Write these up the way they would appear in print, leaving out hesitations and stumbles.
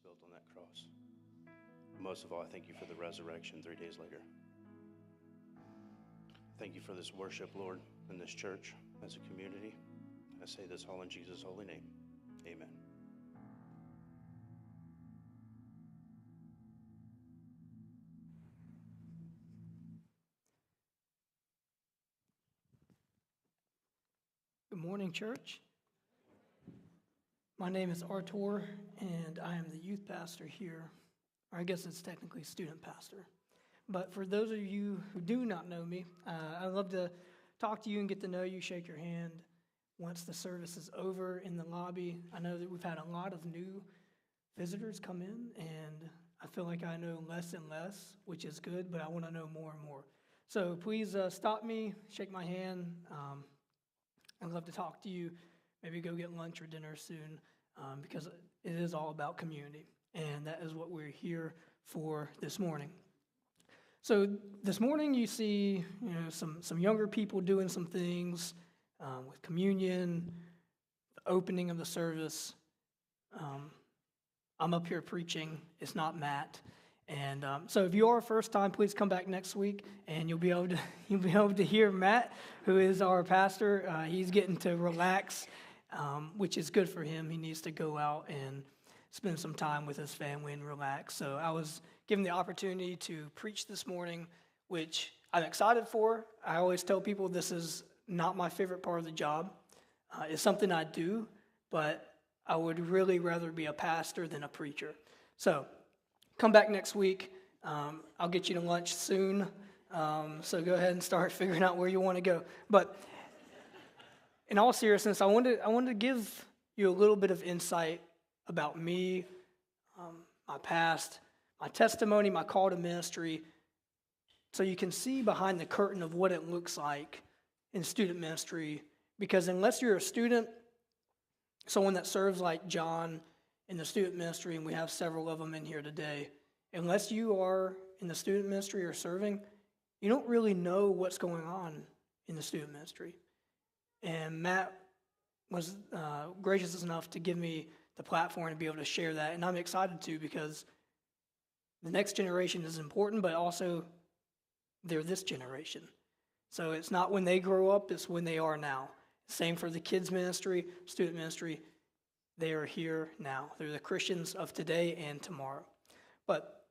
spilled on that cross. Most of all, I thank you for the resurrection 3 days later. Thank you for this worship, Lord, in this church as a community. I say this all in Jesus' holy name. Amen. Good morning, church. My name is Artur, and I am the youth pastor here. Or I guess it's technically student pastor. But for those of you who do not know me, I'd love to talk to you and get to know you, shake your hand once the service is over in the lobby. I know that we've had a lot of new visitors come in, and I feel like I know less and less, which is good, but I want to know more and more. So please stop me, shake my hand. I'd love to talk to you, maybe go get lunch or dinner soon, because it is all about community, and that is what we're here for this morning. So this morning you see, some younger people doing some things with communion, the opening of the service. I'm up here preaching. It's not Matt. And so if you are first time, please come back next week, and you'll be able to hear Matt, who is our pastor. He's getting to relax, which is good for him. He needs to go out and spend some time with his family and relax. So I was given the opportunity to preach this morning, which I'm excited for. I always tell people this is not my favorite part of the job. It's something I do, but I would really rather be a pastor than a preacher. So come back next week. I'll get you to lunch soon. So go ahead and start figuring out where you want to go. But in all seriousness, I wanted to give you a little bit of insight about me, my past, my testimony, my call to ministry, so you can see behind the curtain of what it looks like in student ministry. Because unless you're a student, someone that serves like John in the student ministry, and we have several of them in here today, unless you are in the student ministry or serving, you don't really know what's going on in the student ministry. And Matt was gracious enough to give me the platform to be able to share that, and I'm excited to, because the next generation is important, but also they're this generation. So it's not when they grow up, it's when they are now. Same for the kids ministry, student ministry. They are here now. They're the Christians of today and tomorrow. But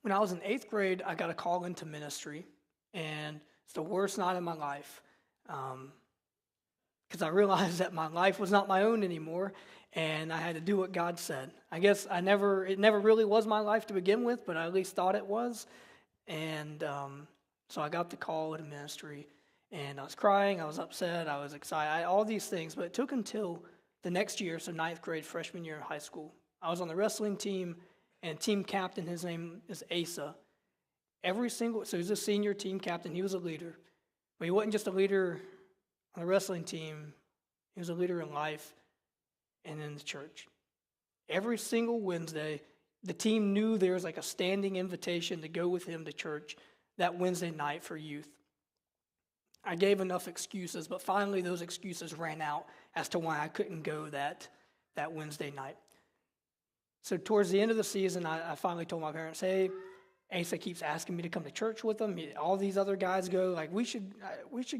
when I was in 8th grade, I got a call into ministry, and it's the worst night of my life, because I realized that my life was not my own anymore, and I had to do what God said. I guess it never really was my life to begin with, but I at least thought it was. And so I got the call into ministry, and I was crying, I was upset, I was excited, all these things. But it took until the next year, so 9th grade, freshman year in high school. I was on the wrestling team, and team captain, his name is Asa. So he's a senior team captain, he was a leader. But he wasn't just a leader on the wrestling team, he was a leader in life and in the church. Every single Wednesday, the team knew there was like a standing invitation to go with him to church that Wednesday night for youth. I gave enough excuses, but finally those excuses ran out as to why I couldn't go that Wednesday night. So towards the end of the season, I finally told my parents, hey, Asa keeps asking me to come to church with him. All these other guys go, like, we should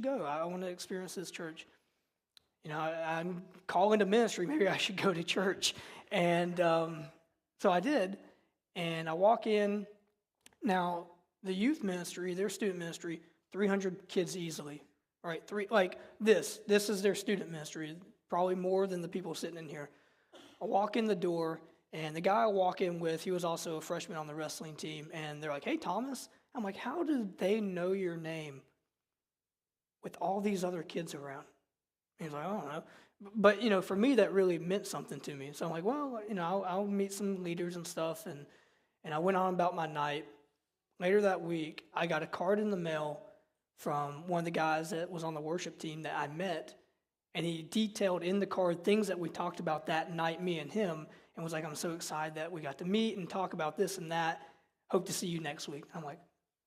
go. I want to experience this church. I'm calling to ministry. Maybe I should go to church. And so I did, and I walk in. Now, the youth ministry, their student ministry, 300 kids easily, right? This is their student ministry, probably more than the people sitting in here. I walk in the door, and the guy I walk in with, he was also a freshman on the wrestling team, and they're like, hey, Thomas. I'm like, how did they know your name with all these other kids around? He's like, I don't know. But, for me, that really meant something to me. So I'm like, well, I'll meet some leaders and stuff, and I went on about my night. Later that week, I got a card in the mail from one of the guys that was on the worship team that I met, and he detailed in the card things that we talked about that night, me and him, and was like, I'm so excited that we got to meet and talk about this and that. Hope to see you next week. I'm like,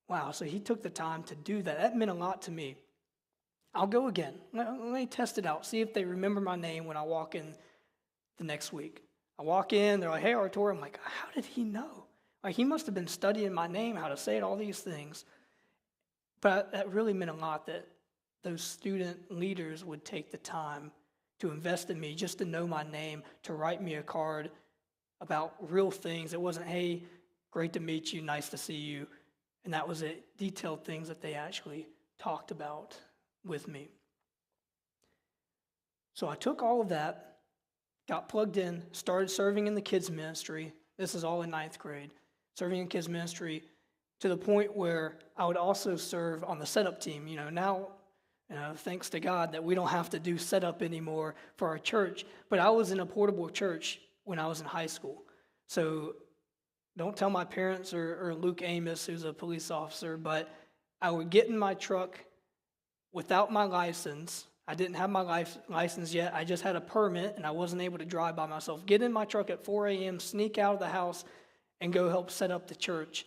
wow, so he took the time to do that. That meant a lot to me. I'll go again. Let me test it out, see if they remember my name when I walk in the next week. I walk in, they're like, hey, Artur. I'm like, how did he know? Like, he must have been studying my name, how to say it, all these things. But that really meant a lot that those student leaders would take the time to invest in me, just to know my name, to write me a card about real things. It wasn't, hey, great to meet you, nice to see you. And that was it, detailed things that they actually talked about with me. So I took all of that, got plugged in, started serving in the kids' ministry. This is all in 9th grade. Serving in kids' ministry to the point where I would also serve on the setup team. Now, thanks to God that we don't have to do setup anymore for our church. But I was in a portable church when I was in high school. So don't tell my parents or Luke Amos, who's a police officer, but I would get in my truck without my license. I didn't have my license yet. I just had a permit, and I wasn't able to drive by myself. Get in my truck at 4 a.m., sneak out of the house, and go help set up the church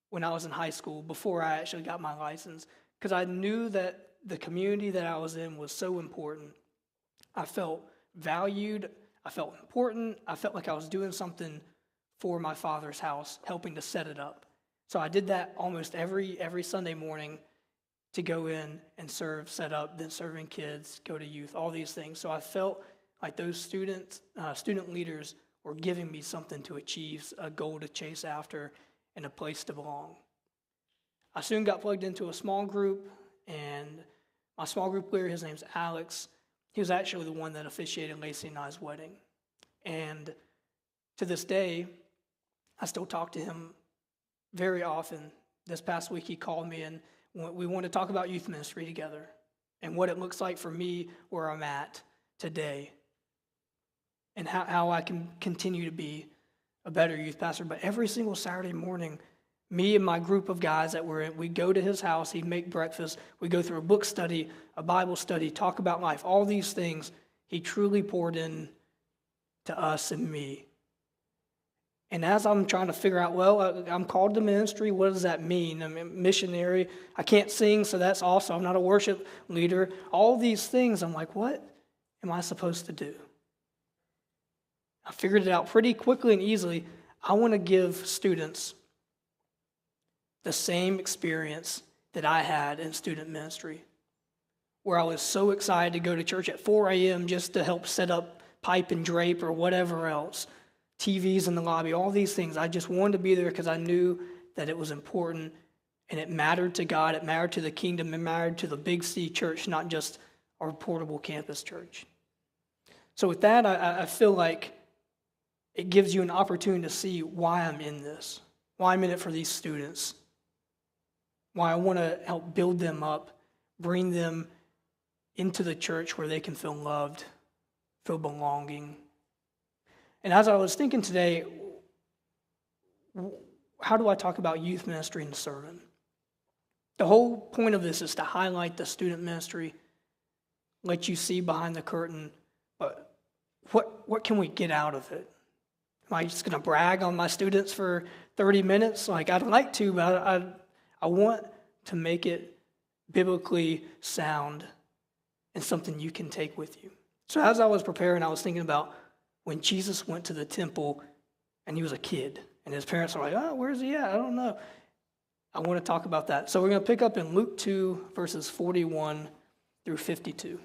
when I was in high school before I actually got my license, because I knew that the community that I was in was so important. I felt valued. I felt important. I felt like I was doing something for my Father's house, helping to set it up. So I did that almost every Sunday morning to go in and serve, set up, then serving kids, go to youth, all these things. So I felt like those student leaders were giving me something to achieve, a goal to chase after, and a place to belong. I soon got plugged into a small group, and my small group leader, his name's Alex, he was actually the one that officiated Lacey and I's wedding. And to this day, I still talk to him very often. This past week, he called me, and we want to talk about youth ministry together and what it looks like for me where I'm at today and how I can continue to be a better youth pastor. But every single Saturday morning, me and my group of guys that were in, we go to his house, he'd make breakfast, we go through a book study, a Bible study, talk about life, all these things. He truly poured in to us and me. And as I'm trying to figure out, I'm called to ministry. What does that mean? I'm a missionary. I can't sing, so that's awesome. I'm not a worship leader. All these things, I'm like, what am I supposed to do? I figured it out pretty quickly and easily. I want to give students the same experience that I had in student ministry, where I was so excited to go to church at 4 a.m. just to help set up pipe and drape or whatever else. TVs in the lobby, all these things. I just wanted to be there because I knew that it was important and it mattered to God, it mattered to the kingdom, it mattered to the Big C church, not just our portable campus church. So with that, I feel like it gives you an opportunity to see why I'm in this, why I'm in it for these students, why I want to help build them up, bring them into the church where they can feel loved, feel belonging. And as I was thinking today, how do I talk about youth ministry in the sermon? The whole point of this is to highlight the student ministry, let you see behind the curtain, but what can we get out of it? Am I just going to brag on my students for 30 minutes? Like, I'd like to, but I want to make it biblically sound and something you can take with you. So as I was preparing, I was thinking about when Jesus went to the temple and he was a kid, and his parents were like, oh, where's he at? I don't know. I want to talk about that. So we're going to pick up in Luke 2, verses 41 through 52.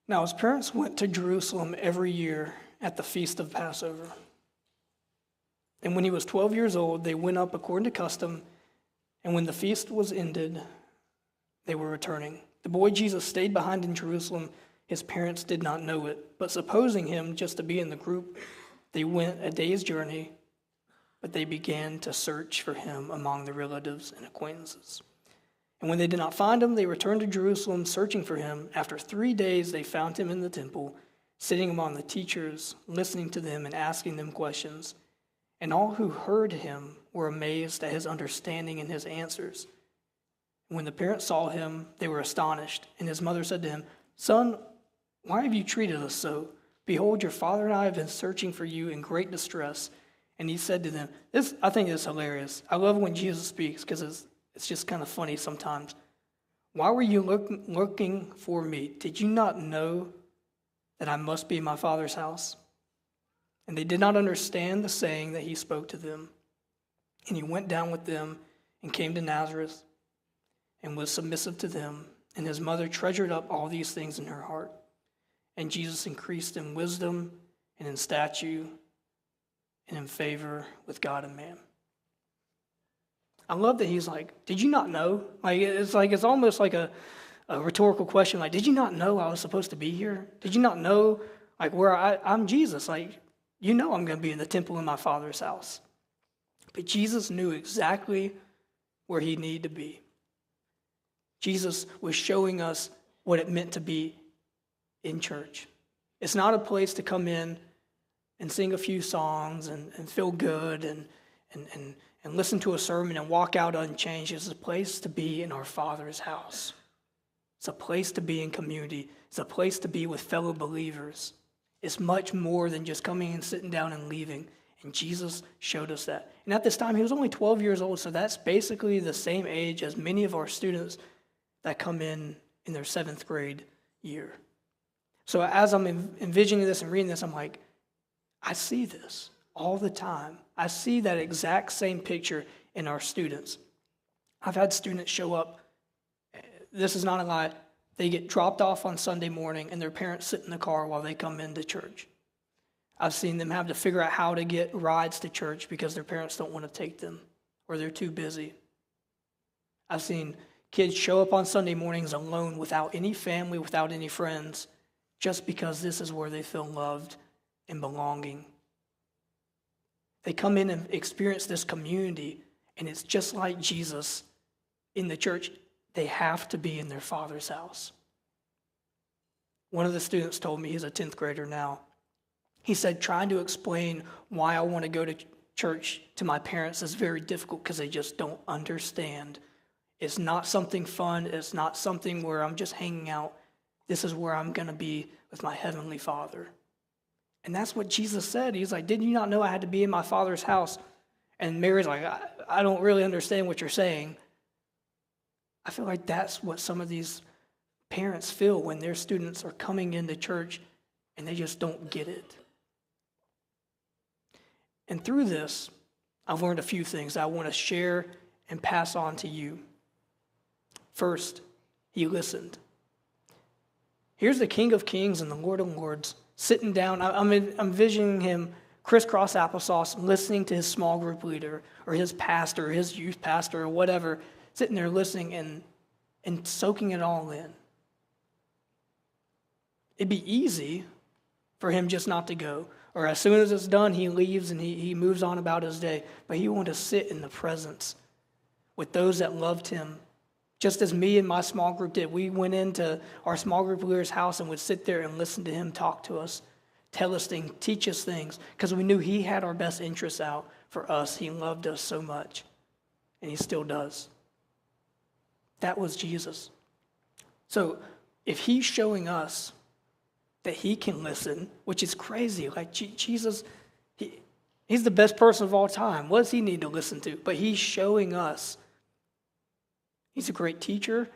Now his parents went to Jerusalem every year at the feast of Passover. And when he was 12 years old, they went up according to custom, and when the feast was ended, they were returning. The boy Jesus stayed behind in Jerusalem. His parents did not know it, but supposing him just to be in the group, they went a day's journey, but they began to search for him among their relatives and acquaintances. And when they did not find him, they returned to Jerusalem searching for him. After 3 days, they found him in the temple, sitting among the teachers, listening to them and asking them questions. And all who heard him were amazed at his understanding and his answers. When the parents saw him, they were astonished. And his mother said to him, Son, why have you treated us so? Behold, your father and I have been searching for you in great distress. And he said to them, I think this is hilarious. I love when Jesus speaks because it's just kind of funny sometimes. Why were you looking for me? Did you not know that I must be in my Father's house?" And they did not understand the saying that he spoke to them. And he went down with them and came to Nazareth and was submissive to them. And his mother treasured up all these things in her heart. And Jesus increased in wisdom and in stature and in favor with God and man. I love that he's like, did you not know? It's almost like a rhetorical question. Like, did you not know I was supposed to be here? Did you not know, where I'm Jesus? You know I'm going to be in the temple in my Father's house. But Jesus knew exactly where he needed to be. Jesus was showing us what it meant to be in church. It's not a place to come in and sing a few songs and feel good and listen to a sermon and walk out unchanged. It's a place to be in our Father's house. It's a place to be in community. It's a place to be with fellow believers. It's much more than just coming and sitting down and leaving. And Jesus showed us that. And at this time, he was only 12 years old, so that's basically the same age as many of our students that come in their 7th grade year. So as I'm envisioning this and reading this, I'm like, I see this all the time. I see that exact same picture in our students. I've had students show up, this is not a lie, they get dropped off on Sunday morning and their parents sit in the car while they come into church. I've seen them have to figure out how to get rides to church because their parents don't want to take them or they're too busy. I've seen kids show up on Sunday mornings alone without any family, without any friends, just because this is where they feel loved and belonging. They come in and experience this community, and it's just like Jesus in the church. They have to be in their Father's house. One of the students told me, he's a 10th grader now, he said, trying to explain why I want to go to church to my parents is very difficult because they just don't understand. It's not something fun. It's not something where I'm just hanging out. This is where I'm going to be with my Heavenly Father. And that's what Jesus said. He's like, did you not know I had to be in my Father's house? And Mary's like, I don't really understand what you're saying. I feel like that's what some of these parents feel when their students are coming into church and they just don't get it. And through this, I've learned a few things I want to share and pass on to you. First, he listened. Here's the King of Kings and the Lord of Lords sitting down. I'm envisioning him crisscross applesauce, listening to his small group leader or his pastor or his youth pastor or whatever, sitting there listening and soaking it all in. It'd be easy for him just not to go. Or as soon as it's done, he leaves and he moves on about his day. But he wanted to sit in the presence with those that loved him. Just as me and my small group did. We went into our small group leader's house and would sit there and listen to him talk to us, tell us things, teach us things, because we knew he had our best interests out for us. He loved us so much, and he still does. That was Jesus. So if he's showing us that he can listen, which is crazy, like Jesus, he's the best person of all time. What does he need to listen to? But he's showing us. He's a great teacher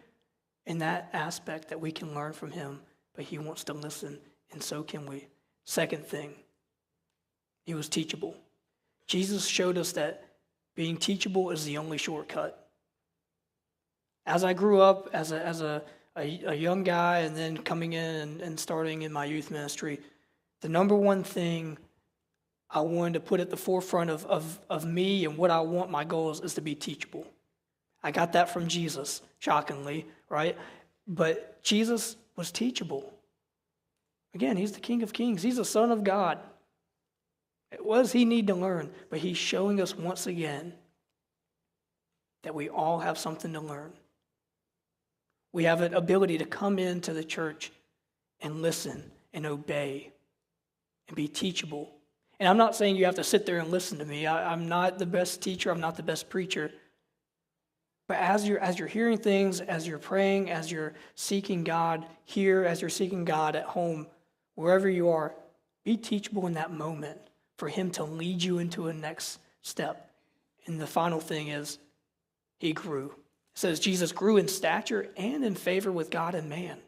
in that aspect that we can learn from him, but he wants to listen, and so can we. Second thing, he was teachable. Jesus showed us that being teachable is the only shortcut. As I grew up as a young guy and then coming in and starting in my youth ministry, the number one thing I wanted to put at the forefront of me and what I want my goals is to be teachable. I got that from Jesus, shockingly, right? But Jesus was teachable. Again, he's the King of Kings. He's the Son of God. What does he need to learn? But he's showing us once again that we all have something to learn. We have an ability to come into the church and listen and obey and be teachable. And I'm not saying you have to sit there and listen to me. I'm not the best teacher. I'm not the best preacher. But as you're hearing things, as you're praying, as you're seeking God here, as you're seeking God at home, wherever you are, be teachable in that moment for him to lead you into a next step. And the final thing is, he grew. It says Jesus grew in stature and in favor with God and man.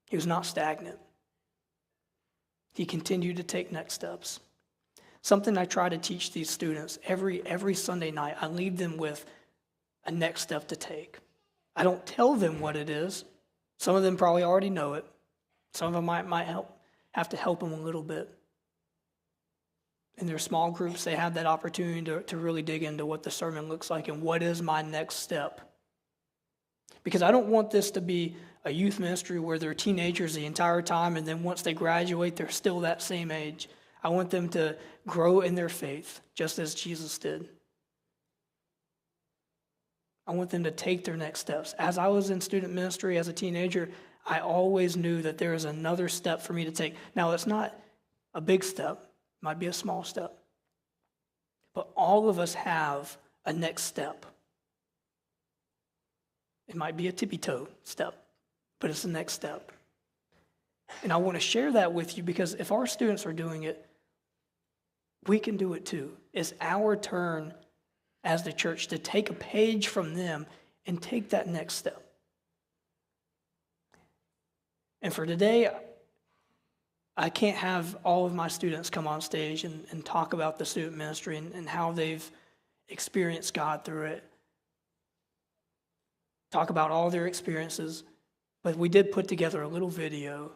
He was not stagnant. He continued to take next steps. Something I try to teach these students every Sunday night, I leave them with a next step to take. I don't tell them what it is. Some of them probably already know it. Some of them might have to help them a little bit. In their small groups, they have that opportunity to really dig into what the sermon looks like and what is my next step. Because I don't want this to be a youth ministry where they're teenagers the entire time and then once they graduate, they're still that same age. I want them to grow in their faith, just as Jesus did. I want them to take their next steps. As I was in student ministry as a teenager, I always knew that there is another step for me to take. Now, it's not a big step. It might be a small step. But all of us have a next step. It might be a tippy-toe step, but it's the next step. And I want to share that with you because if our students are doing it, we can do it too. It's our turn as the church to take a page from them and take that next step. And for today, I can't have all of my students come on stage and talk about the student ministry and how they've experienced God through it. Talk about all their experiences. But we did put together a little video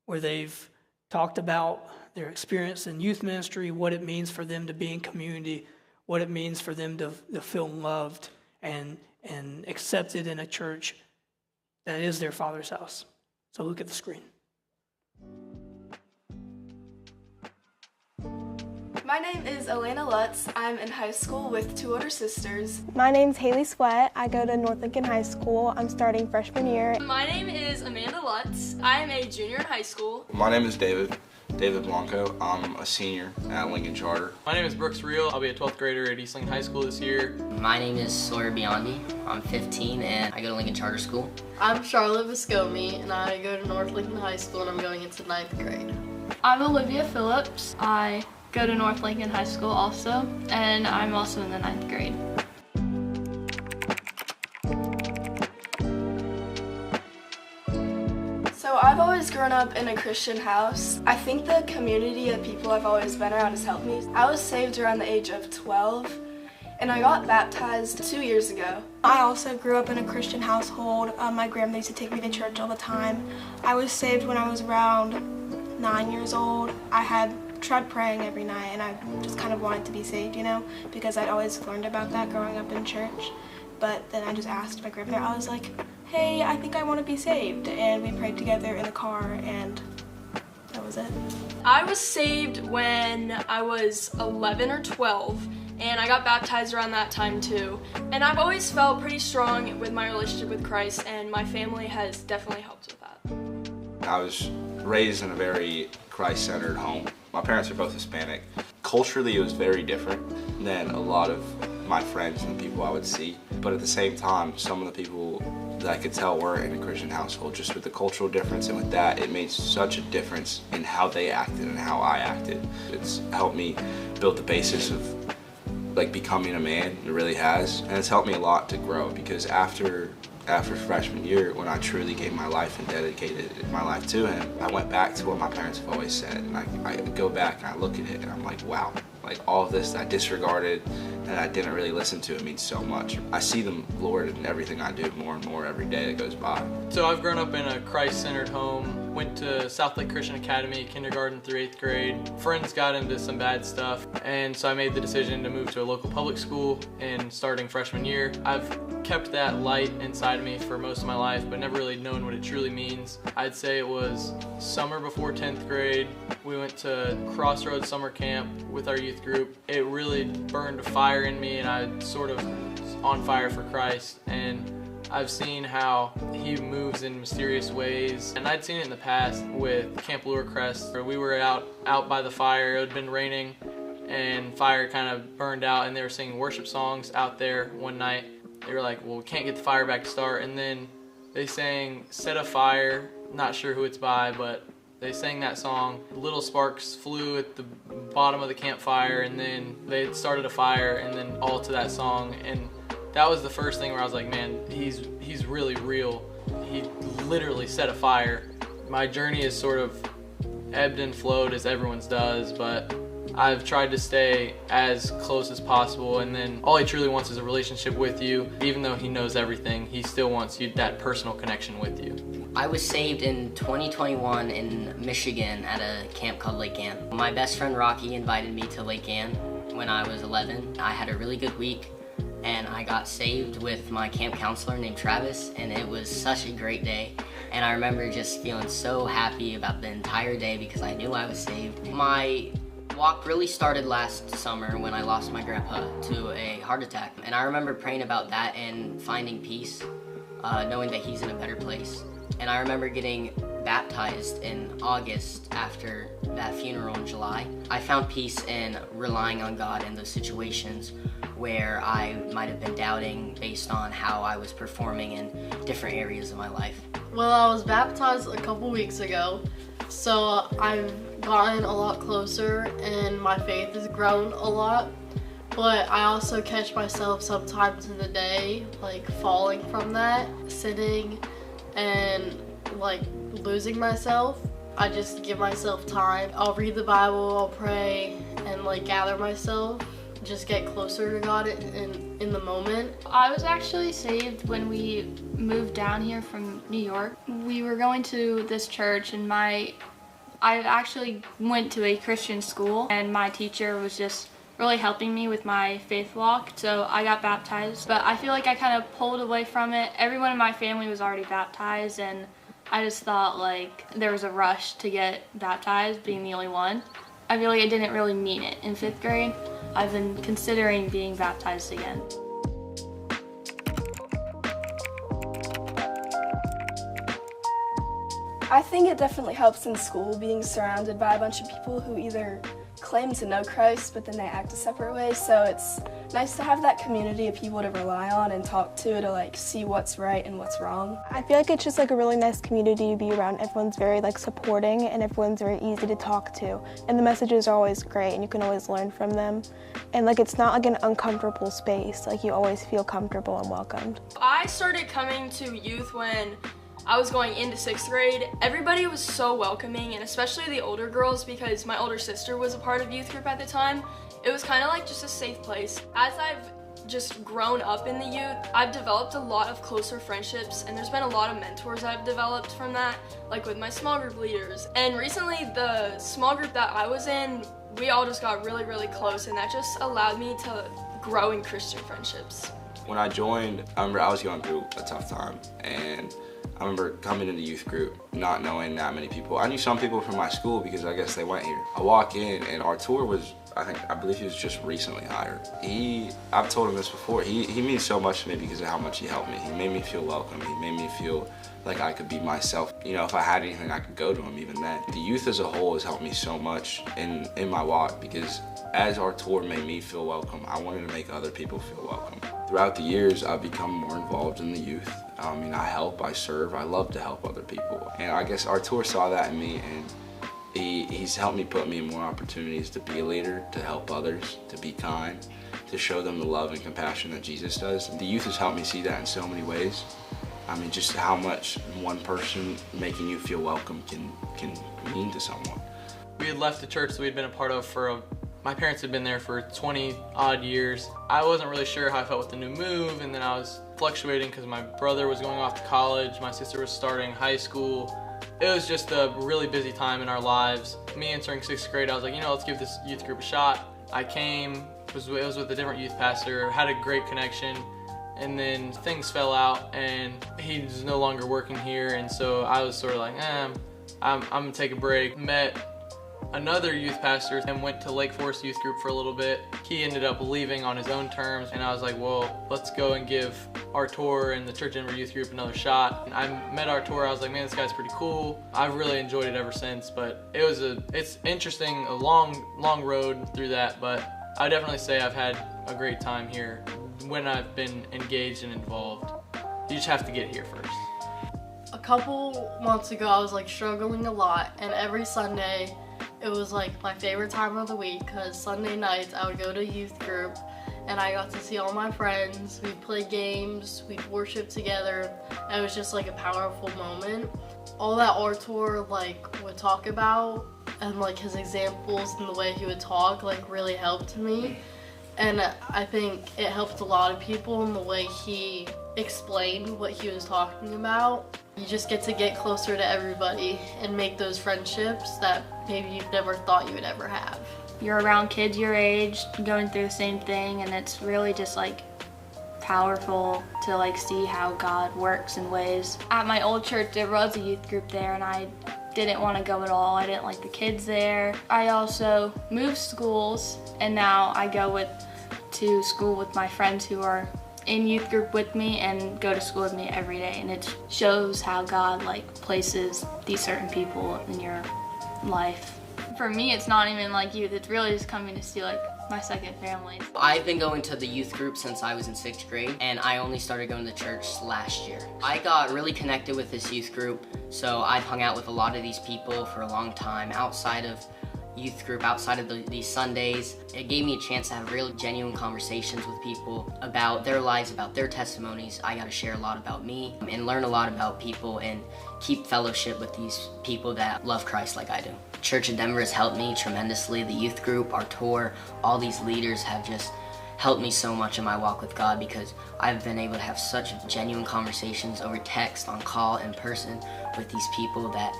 where they've talked about their experience in youth ministry, what it means for them to be in community, what it means for them to feel loved and accepted in a church that is their Father's house. So look at the screen. My name is Elena Lutz. I'm in high school with two older sisters. My name's Haley Sweat. I go to North Lincoln High School. I'm starting freshman year. My name is Amanda Lutz. I am a junior in high school. My name is David Blanco. I'm a senior at Lincoln Charter. My name is Brooks Reel. I'll be a 12th grader at East Lincoln High School this year. My name is Sawyer Biondi. I'm 15 and I go to Lincoln Charter School. I'm Charlotte Viscomi and I go to North Lincoln High School and I'm going into 9th grade. I'm Olivia Phillips. I go to North Lincoln High School also, and I'm also in the 9th grade. So I've always grown up in a Christian house. I think the community of people I've always been around has helped me. I was saved around the age of 12, and I got baptized 2 years ago. I also grew up in a Christian household. My grandma used to take me to church all the time. I was saved when I was around 9 years old. I had tried praying every night and I just kind of wanted to be saved, because I'd always learned about that growing up in church. But then I just asked my grandmother, I was like, hey, I think I want to be saved. And we prayed together in the car and that was it. I was saved when I was 11 or 12, and I got baptized around that time too. And I've always felt pretty strong with my relationship with Christ, and my family has definitely helped with that. I was raised in a very Christ-centered home. My parents are both Hispanic. Culturally, it was very different than a lot of my friends and the people I would see. But at the same time, some of the people that I could tell were in a Christian household. Just with the cultural difference and with that, it made such a difference in how they acted and how I acted. It's helped me build the basis of becoming a man. It really has. And it's helped me a lot to grow because after freshman year, when I truly gave my life and dedicated my life to him, I went back to what my parents have always said, and I go back and I look at it and I'm like, wow, all of this that I disregarded and I didn't really listen to, it means so much. I see the Lord in everything I do more and more every day that goes by. So I've grown up in a Christ-centered home, went to South Lake Christian Academy, kindergarten through 8th grade. Friends got into some bad stuff, and so I made the decision to move to a local public school and starting freshman year. I've kept that light inside of me for most of my life, but never really known what it truly means. I'd say it was summer before 10th grade. We went to Crossroads Summer Camp with our youth group. It really burned a fire in me, and I sort of was on fire for Christ. And I've seen how he moves in mysterious ways, and I'd seen it in the past with Camp Lure Crest, where we were out by the fire. It had been raining, and fire kind of burned out, and they were singing worship songs out there one night. They were like, well, we can't get the fire back to start, and then they sang Set a Fire, not sure who it's by, but they sang that song. Little sparks flew at the bottom of the campfire, and then they started a fire, and then all to that song, and that was the first thing where I was like, man, he's really real. He literally set a fire. My journey is sort of ebbed and flowed as everyone's does, but I've tried to stay as close as possible, and then all he truly wants is a relationship with you. Even though he knows everything, he still wants that personal connection with you. I was saved in 2021 in Michigan at a camp called Lake Ann. My best friend Rocky invited me to Lake Ann when I was 11. I had a really good week, and I got saved with my camp counselor named Travis, and it was such a great day. And I remember just feeling so happy about the entire day because I knew I was saved. My walk really started last summer when I lost my grandpa to a heart attack. And I remember praying about that and finding peace, knowing that he's in a better place. And I remember getting baptized in August after that funeral in July. I found peace in relying on God in those situations where I might have been doubting based on how I was performing in different areas of my life. Well, I was baptized a couple weeks ago, so I've gotten a lot closer and my faith has grown a lot. But I also catch myself sometimes in the day, like falling from that, sitting and like losing myself. I just give myself time. I'll read the Bible, I'll pray, and like gather myself, just get closer to God in the moment. I was actually saved when we moved down here from New York. We were going to this church, and I actually went to a Christian school, and my teacher was just really helping me with my faith walk, so I got baptized. But I feel like I kind of pulled away from it. Everyone in my family was already baptized, and I just thought like there was a rush to get baptized, being the only one. I feel like I didn't really mean it in 5th grade. I've been considering being baptized again. I think it definitely helps in school being surrounded by a bunch of people who either claim to know Christ but then they act a separate way, so it's nice to have that community of people to rely on and talk to like see what's right and what's wrong. I feel like it's just like a really nice community to be around. Everyone's very like supporting and everyone's very easy to talk to, and the messages are always great and you can always learn from them, and like it's not like an uncomfortable space. Like you always feel comfortable and welcomed. I started coming to youth when I was going into 6th grade. Everybody was so welcoming, and especially the older girls, because my older sister was a part of youth group at the time. It was kind of like just a safe place. As I've just grown up in the youth, I've developed a lot of closer friendships, and there's been a lot of mentors I've developed from that, like with my small group leaders. And recently, the small group that I was in, we all just got really, really close, and that just allowed me to grow in Christian friendships. When I joined, I remember I was going through a tough time, and I remember coming into youth group, not knowing that many people. I knew some people from my school because I guess they went here. I walk in and Artur was, I believe he was just recently hired. I've told him this before, he means so much to me because of how much he helped me. He made me feel welcome. He made me feel like I could be myself. You know, if I had anything, I could go to him even then. The youth as a whole has helped me so much in my walk because as Artur made me feel welcome, I wanted to make other people feel welcome. Throughout the years, I've become more involved in the youth. I help, I serve, I love to help other people. And I guess Artur saw that in me, and he's helped me put me in more opportunities to be a leader, to help others, to be kind, to show them the love and compassion that Jesus does. The youth has helped me see that in so many ways. I mean, just how much one person making you feel welcome can mean to someone. We had left the church that we had been a part of my parents had been there for 20 odd years. I wasn't really sure how I felt with the new move, and then I was fluctuating because my brother was going off to college, my sister was starting high school. It was just a really busy time in our lives. Me entering 6th grade, I was like, let's give this youth group a shot. I came, it was with a different youth pastor, had a great connection, and then things fell out and he's no longer working here, and so I was sort of like, I'm gonna take a break. Met another youth pastor and went to Lake Forest Youth Group for a little bit. He ended up leaving on his own terms, and I was like, well, let's go and give Artur and the Church Denver Youth Group another shot. And I met Artur, I was like, man, this guy's pretty cool. I've really enjoyed it ever since, but it's interesting, a long road through that, but I definitely say I've had a great time here when I've been engaged and involved. You just have to get here first. A couple months ago, I was like struggling a lot, and every Sunday, it was like my favorite time of the week because Sunday nights I would go to youth group and I got to see all my friends. We'd play games, we'd worship together. It was just like a powerful moment. All that our tour would talk about, and his examples and the way he would talk really helped me. And I think it helped a lot of people in the way he explained what he was talking about. You just get to get closer to everybody and make those friendships that maybe you've never thought you would ever have. You're around kids your age going through the same thing, and it's really just powerful to see how God works in ways. At my old church there was a youth group there, and I didn't want to go at all. I didn't like the kids there. I also moved schools, and now I go to school with my friends who are in youth group with me and go to school with me every day, and it shows how God places these certain people in your life. For me, it's not even youth, it's really just coming to see my second family. I've been going to the youth group since I was in 6th grade, and I only started going to church last year. I got really connected with this youth group, so I've hung out with a lot of these people for a long time outside of youth group, outside of these Sundays. It gave me a chance to have real genuine conversations with people about their lives, about their testimonies. I got to share a lot about me and learn a lot about people and keep fellowship with these people that love Christ like I do. Church of Denver has helped me tremendously. The youth group, our tour, all these leaders have just helped me so much in my walk with God, because I've been able to have such genuine conversations over text, on call, in person with these people that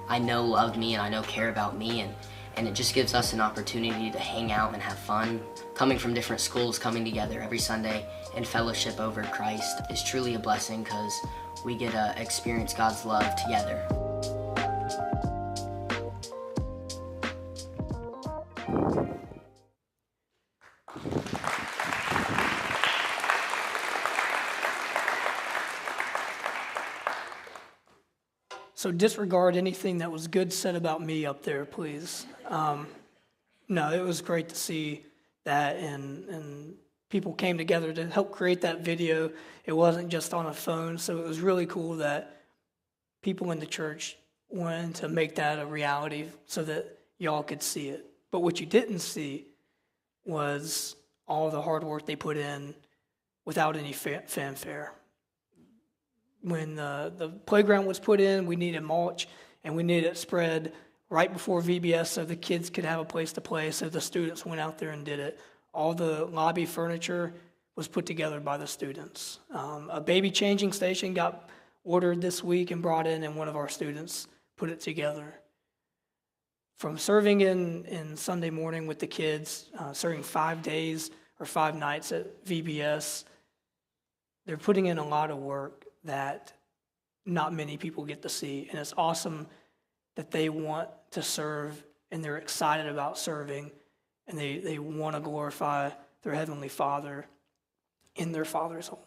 I know love me and I know care about me, and it just gives us an opportunity to hang out and have fun. Coming from different schools, coming together every Sunday in fellowship over Christ is truly a blessing, because we get to experience God's love together. So disregard anything that was good said about me up there, please. No, it was great to see that, and people came together to help create that video. It wasn't just on a phone, so it was really cool that people in the church wanted to make that a reality so that y'all could see it. But what you didn't see was all the hard work they put in without any fanfare. When the playground was put in, we needed mulch, and we needed it spread right before VBS so the kids could have a place to play, so the students went out there and did it. All the lobby furniture was put together by the students. A baby changing station got ordered this week and brought in, and one of our students put it together. From serving in Sunday morning with the kids, serving 5 days or 5 nights at VBS, they're putting in a lot of work that not many people get to see. And it's awesome that they want to serve, and they're excited about serving, and they want to glorify their Heavenly Father in their Father's home.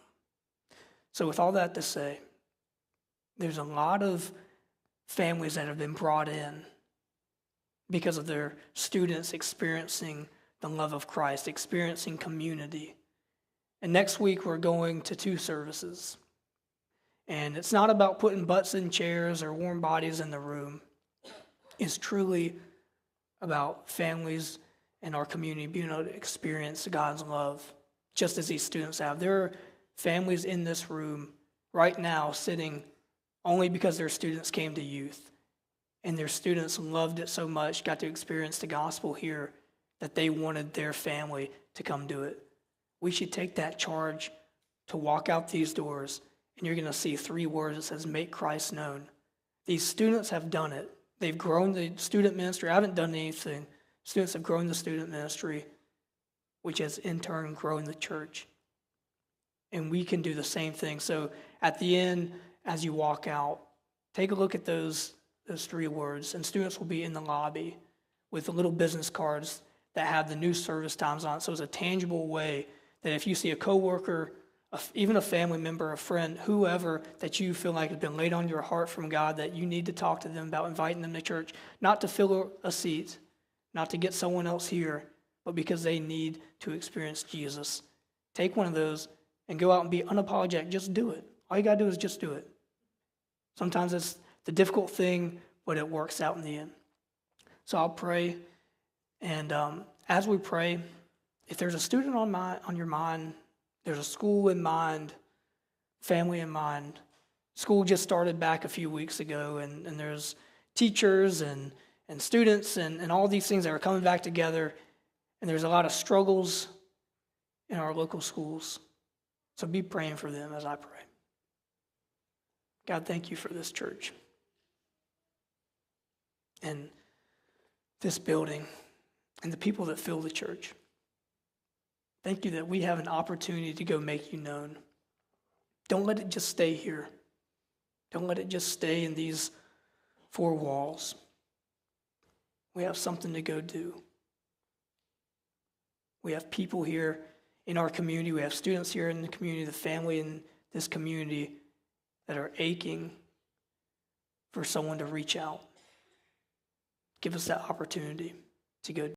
So with all that to say, there's a lot of families that have been brought in because of their students experiencing the love of Christ, experiencing community. And next week we're going to 2 services. And it's not about putting butts in chairs or warm bodies in the room. It's truly about families in our community being able to experience God's love, just as these students have. There are families in this room right now sitting only because their students came to youth, and their students loved it so much, got to experience the gospel here, that they wanted their family to come do it. We should take that charge to walk out these doors, and you're going to see 3 words that says, make Christ known. These students have done it. They've grown the student ministry. I haven't done anything. Students have grown the student ministry, which has in turn grown the church. And we can do the same thing. So at the end, as you walk out, take a look at those 3 words, and students will be in the lobby with the little business cards that have the new service times on it. So it's a tangible way that if you see a coworker, even a family member, a friend, whoever that you feel like has been laid on your heart from God, that you need to talk to them about inviting them to church, not to fill a seat, not to get someone else here, but because they need to experience Jesus. Take one of those and go out and be unapologetic. Just do it. All you got to do is just do it. Sometimes it's the difficult thing, but it works out in the end. So I'll pray, and as we pray, if there's a student on your mind, there's a school in mind, family in mind. School just started back a few weeks ago, and there's teachers and students and all these things that are coming back together, and there's a lot of struggles in our local schools. So be praying for them as I pray. God, thank you for this church and this building and the people that fill the church. Thank you that we have an opportunity to go make you known. Don't let it just stay here. Don't let it just stay in these four walls. We have something to go do. We have people here in our community. We have students here in the community, the family in this community that are aching for someone to reach out. Give us that opportunity to go